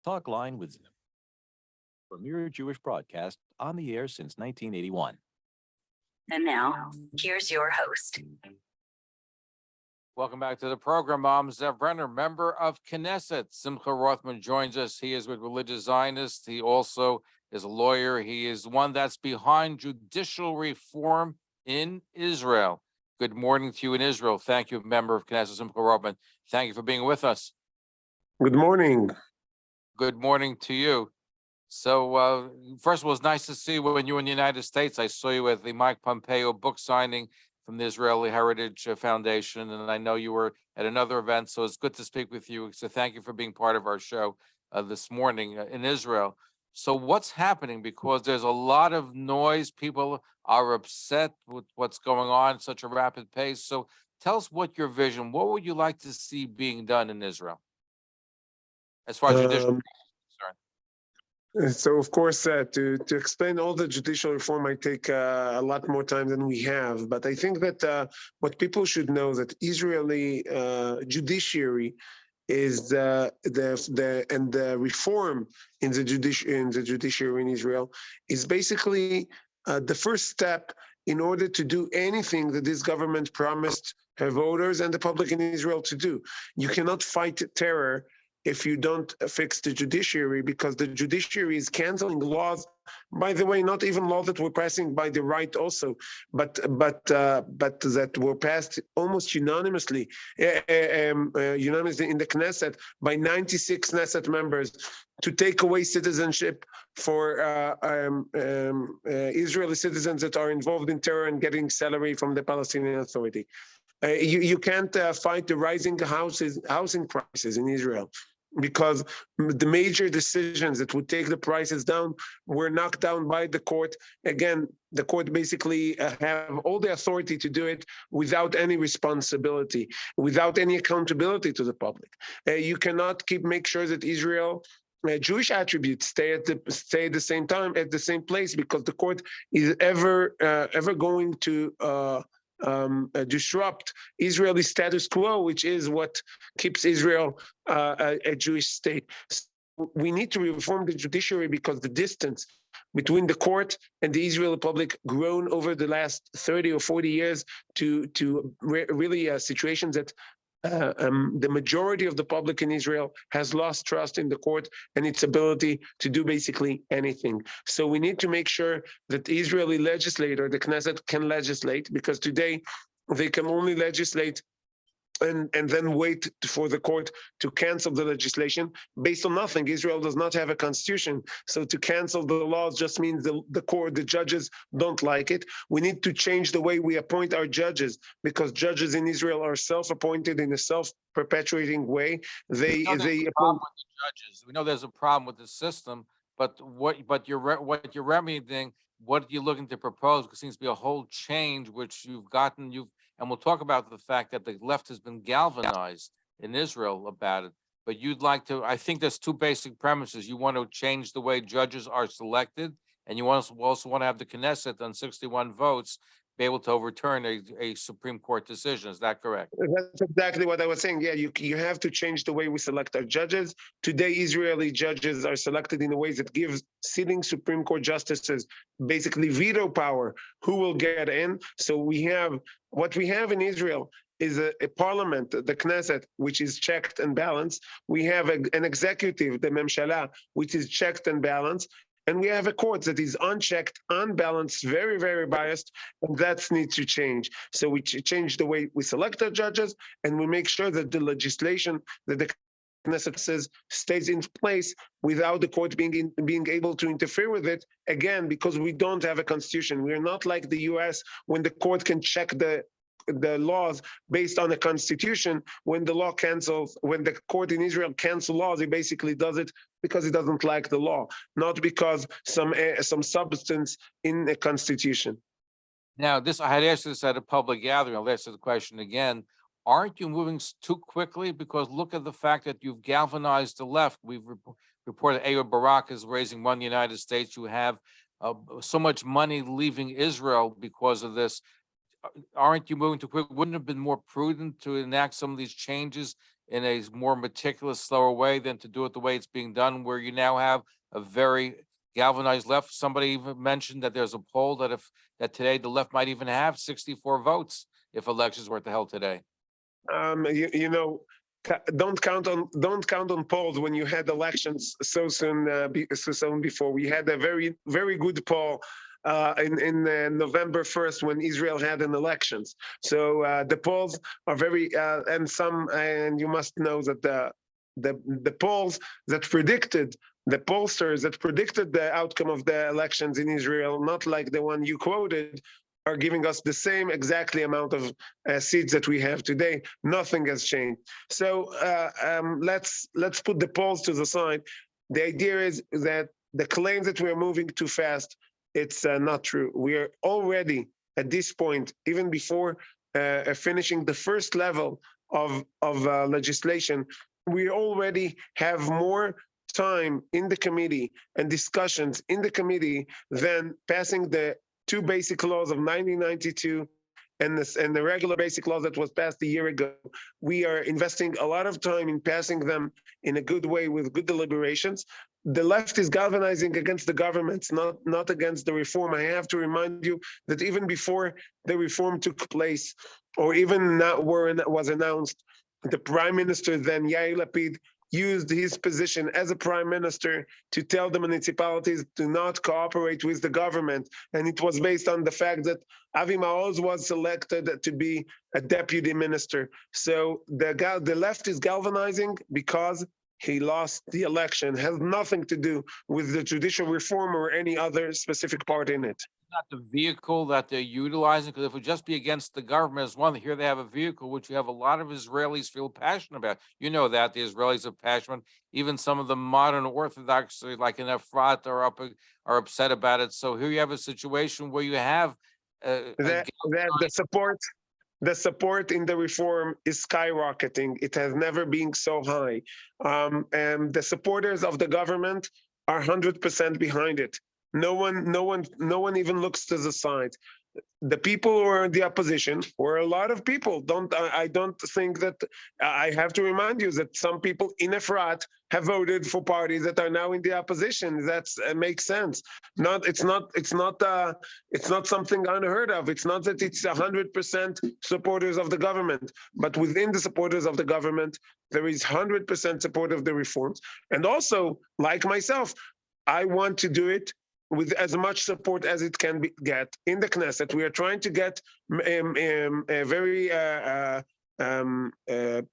Talkline with Zev, premier Jewish broadcast on the air since 1981. And now, here's your host. Welcome back to the program. I'm Zev Brenner, member of Knesset. Simcha Rothman joins us. He is with Religious Zionist. He also is a lawyer. He is one that's behind judicial reform in Israel. Good morning to you in Israel. Thank you, member of Knesset, Simcha Rothman. Thank you for being with us. Good morning. Good morning to you. So, first of all, it's nice to see you when you were in the United States. I saw you at the Mike Pompeo book signing from the Israeli Heritage Foundation, and I know you were at another event, so it's good to speak with you. So thank you for being part of our show this morning in Israel. So what's happening? Because there's a lot of noise. People are upset with what's going on at such a rapid pace. So tell us what your vision, what would you like to see being done in Israel as far as judicial reform is concerned? So, of course, to explain all the judicial reform might take a lot more time than we have. But I think that what people should know that Israeli judiciary is the reform in the judiciary in Israel is basically the first step in order to do anything that this government promised her voters and the public in Israel to do. You cannot fight terror if you don't fix the judiciary, because the judiciary is canceling laws, by the way, not even laws that were passing by the right also, but that were passed almost unanimously in the Knesset by 96 Knesset members to take away citizenship for Israeli citizens that are involved in terror and getting salary from the Palestinian Authority. You can't fight the rising housing prices in Israel, because the major decisions that would take the prices down were knocked down by the court. Again, the court basically have all the authority to do it without any responsibility, without any accountability to the public. You cannot make sure that Israel Jewish attributes stay at the same time at the same place, because the court is ever going to disrupt Israeli status quo, which is what keeps Israel a Jewish state. So we need to reform the judiciary because the distance between the court and the Israeli public grown over the last 30 or 40 years to really situations that the majority of the public in Israel has lost trust in the court and its ability to do basically anything. So we need to make sure that the Israeli legislator, the Knesset, can legislate, because today they can only legislate and then wait for the court to cancel the legislation based on nothing. Israel does not have a constitution, so to cancel the laws just means the judges don't like it. We need to change the way we appoint our judges, because judges in Israel are self-appointed in a self-perpetuating way. We know there's a problem with the judges. We know there's a problem with the system, but what you're remedying, what you're looking to propose, because it seems to be a whole change which and we'll talk about the fact that the left has been galvanized in Israel about it. But you'd like to, I think there's two basic premises. You want to change the way judges are selected, and you also want to have the Knesset on 61 votes be able to overturn a Supreme Court decision. Is that correct? That's exactly what I was saying. Yeah, you have to change the way we select our judges. Today, Israeli judges are selected in a way that gives sitting Supreme Court justices basically veto power who will get in. So what we have in Israel is a parliament, the Knesset, which is checked and balanced. We have an executive, the Memshala, which is checked and balanced. And we have a court that is unchecked, unbalanced, very, very biased, and that needs to change. So we change the way we select our judges, and we make sure that the legislation that the Knesset says stays in place without the court being able to interfere with it. Again, because we don't have a constitution. We are not like the U.S. when the court can check the laws based on the constitution. When the court in Israel cancels laws, it basically does it because it doesn't like the law, not because some substance in the constitution. Now, I had asked this at a public gathering. I'll ask the question again. Aren't you moving too quickly? Because look at the fact that you've galvanized the left. We've reported Ehud Barak is raising money in the United States. You have so much money leaving Israel because of this. Aren't you moving too quick? Wouldn't it have been more prudent to enact some of these changes in a more meticulous, slower way than to do it the way it's being done, where you now have a very galvanized left. Somebody even mentioned that there's a poll that today the left might even have 64 votes if elections were to held today. You know, don't count on polls when you had elections so soon so soon before. We had a very good poll in November 1st when Israel had an elections. So the polls are very and you must know that the polls that predicted, the pollsters that predicted the outcome of the elections in Israel, not like the one you quoted, are giving us the same exactly amount of seats that we have today. Nothing has changed. So let's put the polls to the side. The idea is that the claim that we are moving too fast, it's not true. We are already at this point, even before finishing the first level of legislation, we already have more time in the committee and discussions in the committee than passing the two basic laws of 1992 and the regular basic law that was passed a year ago. We are investing a lot of time in passing them in a good way with good deliberations. The left is galvanizing against the governments, not against the reform. I have to remind you that even before the reform took place, or even not where it was announced, the prime minister then, Yair Lapid, used his position as a prime minister to tell the municipalities to not cooperate with the government. And it was based on the fact that Avi Maoz was selected to be a deputy minister. So the left is galvanizing because he lost the election. It has nothing to do with the judicial reform or any other specific part in it. Not the vehicle that they're utilizing, because if it would just be against the government as one, here they have a vehicle which you have a lot of Israelis feel passionate about. You know that the Israelis are passionate. Even some of the modern Orthodox, like in Efrat, are upset about it. So here you have a situation where you have the support in the reform is skyrocketing. It has never been so high. And the supporters of the government are 100% behind it. No one even looks to the side. The people who are in the opposition, or a lot of people, I don't think that, I have to remind you that some people in Efrat have voted for parties that are now in the opposition. That makes sense. It's not something unheard of. It's not that it's 100% supporters of the government, but within the supporters of the government, there is 100% support of the reforms. And also, like myself, I want to do it with as much support as it can get in the Knesset. We are trying to get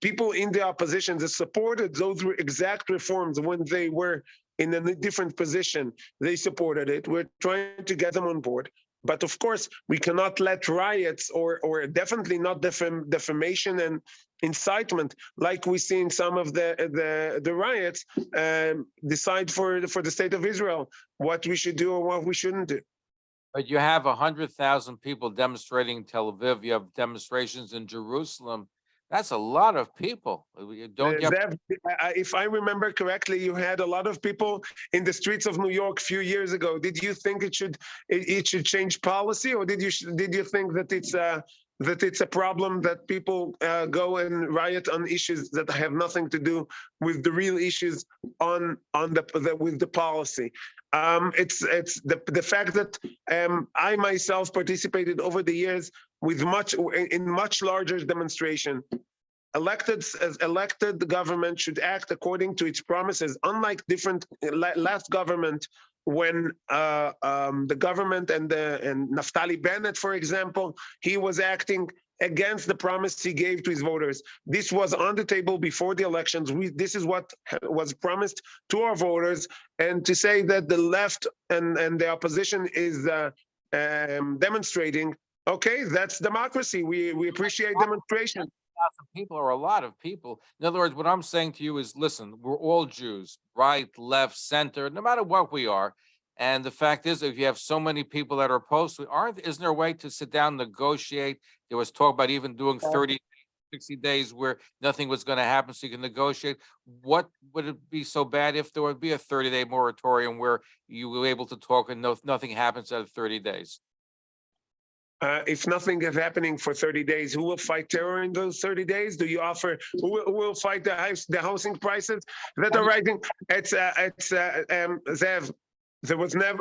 people in the opposition that supported those exact reforms when they were in a different position. They supported it. We're trying to get them on board. But of course, we cannot let riots or definitely not defamation and incitement, like we see in some of the riots, decide for the state of Israel what we should do or what we shouldn't do. But you have 100,000 people demonstrating in Tel Aviv. You have demonstrations in Jerusalem. That's a lot of people. Don't you have Zev, if I remember correctly, you had a lot of people in the streets of New York a few years ago. Did you think it should change policy, or did you think that it's a problem that people go and riot on issues that have nothing to do with the real issues with the policy? It's the fact that I myself participated over the years with much larger demonstration. Elected government should act according to its promises, unlike different last government, when the government and Naftali Bennett, for example, he was acting against the promise he gave to his voters. This was on the table before the elections. This is what was promised to our voters, and to say that the left and the opposition is demonstrating, okay, that's democracy. We appreciate demonstration. people are a lot of people. In other words, what I'm saying to you is, listen, we're all Jews, right, left, center, no matter what we are. And the fact is, if you have so many people that are opposed to it, isn't there a way to sit down, negotiate? There was talk about even doing 30, 60 days where nothing was going to happen so you can negotiate. What would it be so bad if there would be a 30-day moratorium where you were able to talk and nothing happens out of 30 days? if nothing is happening for 30 days, who will fight terror in those 30 days? Do you offer who will fight the housing prices that are rising? Zev,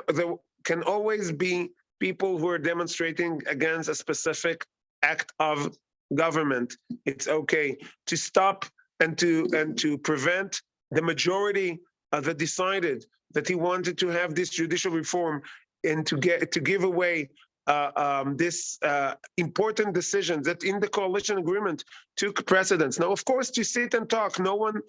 there can always be people who are demonstrating against a specific act of government. It's okay to stop and to prevent the majority that decided that he wanted to have this judicial reform and to give away this important decision that in the coalition agreement took precedence. Now, of course, to sit and talk, no one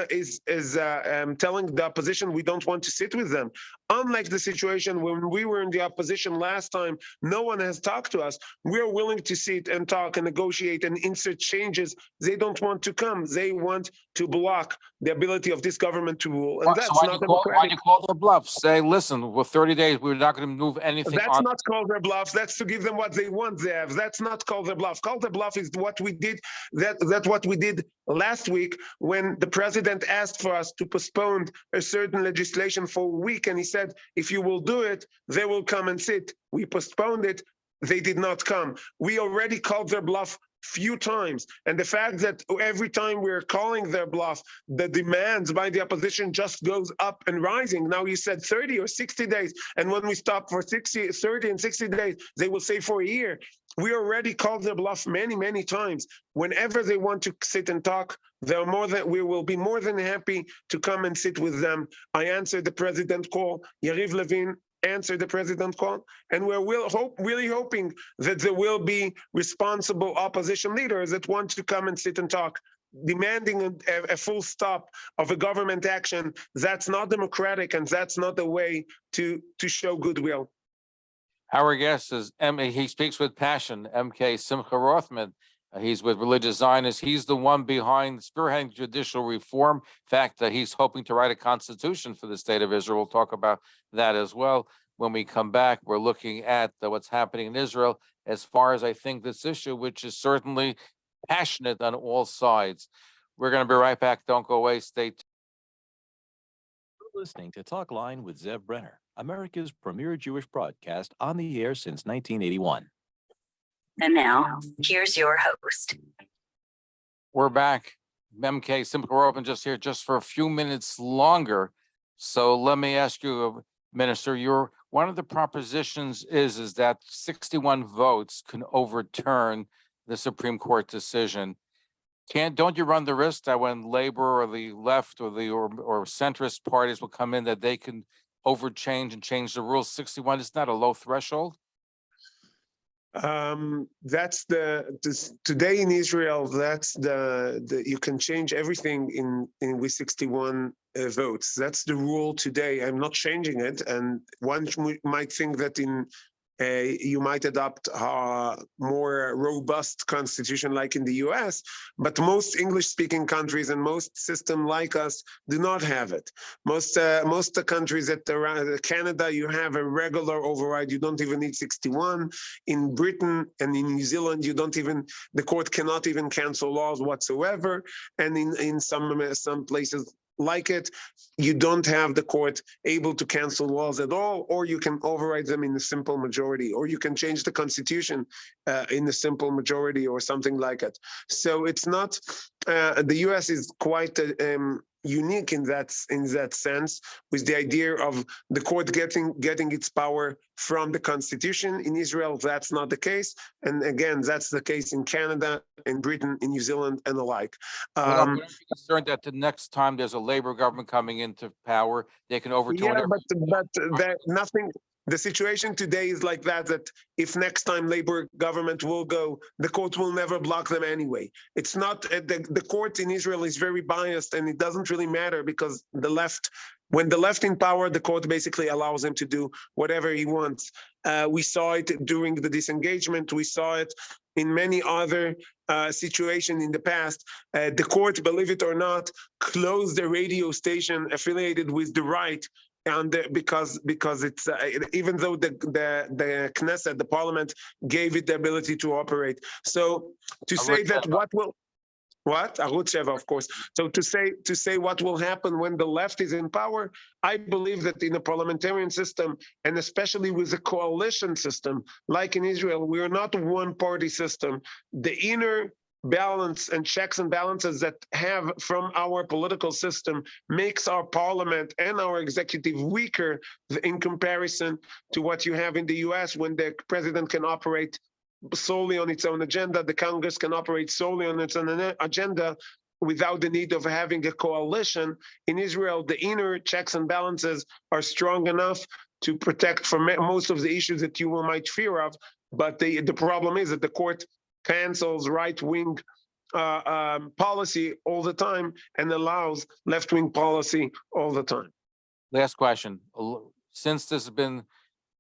is telling the opposition we don't want to sit with them. Unlike the situation when we were in the opposition last time, no one has talked to us. We are willing to sit and talk and negotiate and insert changes. They don't want to come. They want to block the ability of this government to rule, and that's not democratic. Why do you call their bluff? Say, listen, with 30 days, we're not going to move anything. That's not called their bluff. That's to give them what they want, Zev. That's not called their bluff. Called their bluff is what we did. That's what we did last week when the president asked for us to postpone a certain legislation for a week, and he said, if you will do it, they will come and sit. We postponed it. They did not come. We already called their bluff few times, and the fact that every time we're calling their bluff, the demands by the opposition just goes up and rising. Now you said 30 or 60 days, and when we stop for 30 and 60 days, they will say for a year. We already called their bluff many times. Whenever they want to sit and talk, we will be more than happy to come and sit with them. I answered the president call. Yariv Levin answer the president call, and we're really hoping that there will be responsible opposition leaders that want to come and sit and talk, demanding a full stop of a government action. That's not democratic, and that's not the way to show goodwill. Our guest is he speaks with passion, MK Simcha Rothman. He's with Religious Zionists. He's the one behind spearheading judicial reform. In fact, he's hoping to write a constitution for the state of Israel. We'll talk about that as well. When we come back, we're looking at what's happening in Israel as far as I think this issue, which is certainly passionate on all sides. We're going to be right back. Don't go away. Stay tuned. You're listening to Talkline with Zev Brenner, America's premier Jewish broadcast on the air since 1981. And now, here's your host. We're back. MK Simcha Rothman just here just for a few minutes longer. So let me ask you, Minister, one of the propositions is that 61 votes can overturn the Supreme Court decision. Don't you run the risk that when Labor or the left or or centrist parties will come in, that they can change the rules? 61 is not a low threshold. That's today in Israel. That's you can change everything in with 61 votes. That's the rule today. I'm not changing it, and one might think that you might adopt a more robust constitution like in the US, but most English-speaking countries and most systems like us do not have it. Most the countries around Canada, you have a regular override. You don't even need 61. In Britain and in New Zealand, the court cannot even cancel laws whatsoever. And in some places like it, you don't have the court able to cancel laws at all, or you can override them in a simple majority, or you can change the constitution in a simple majority or something like it. So it's not, the US is quite unique in that sense, with the idea of the court getting its power from the constitution. In Israel, that's not the case. And again, that's the case in Canada, in Britain, in New Zealand, and the like. I'm concerned that the next time there's a Labor government coming into power, they can overturn it. But nothing. The situation today is like that if next time Labor government will go, the court will never block them anyway. It's not, the court in Israel is very biased, and it doesn't really matter because when the left in power, the court basically allows him to do whatever he wants. We saw it during the disengagement. We saw it in many other situations in the past. The court, believe it or not, closed a radio station affiliated with the right, and because it's even though the Knesset, the parliament, gave it the ability to operate. So to say that What? Arutz Sheva, of course. So to say what will happen when the left is in power, I believe that in a parliamentarian system, and especially with a coalition system, like in Israel, we are not a one-party system. The inner balance and checks and balances that have from our political system makes our parliament and our executive weaker in comparison to what you have in the US, when the president can operate solely on its own agenda. The Congress can operate solely on its own agenda without the need of having a coalition. In Israel, the inner checks and balances are strong enough to protect from most of the issues that you might fear of. But the problem is that the court cancels right-wing policy all the time and allows left-wing policy all the time. Last question. Since this has been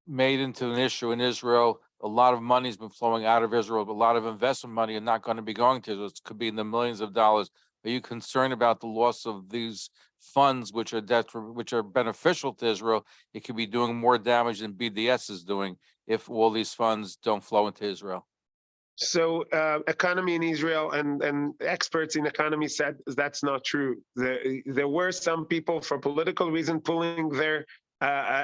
made into an issue in Israel, a lot of money has been flowing out of Israel, but a lot of investment money are not going to be going to Israel. It could be in the millions of dollars. Are you concerned about the loss of these funds, which are beneficial to Israel? It could be doing more damage than BDS is doing if all these funds don't flow into Israel. So economy in Israel and experts in economy said that's not true. There were some people for political reason pulling their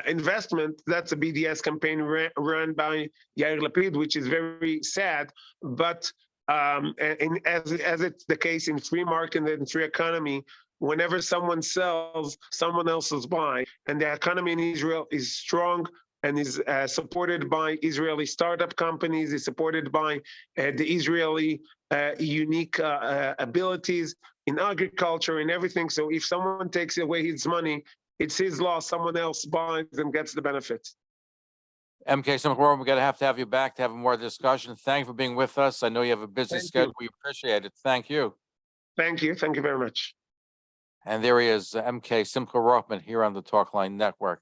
investment. That's a BDS campaign run by Yair Lapid, which is very sad. But as it's the case in free market and free economy, whenever someone sells, someone else will buy. And the economy in Israel is strong and is supported by Israeli startup companies, is supported by the Israeli unique abilities in agriculture and everything. So if someone takes away his money, it's his loss. Someone else buys and gets the benefits. MK Simcha Rothman, we're going to have you back to have more discussion. Thank you for being with us. I know you have a busy schedule. We appreciate it. Thank you. Thank you. Thank you very much. And there he is, MK Simcha Rothman here on the Talkline Network.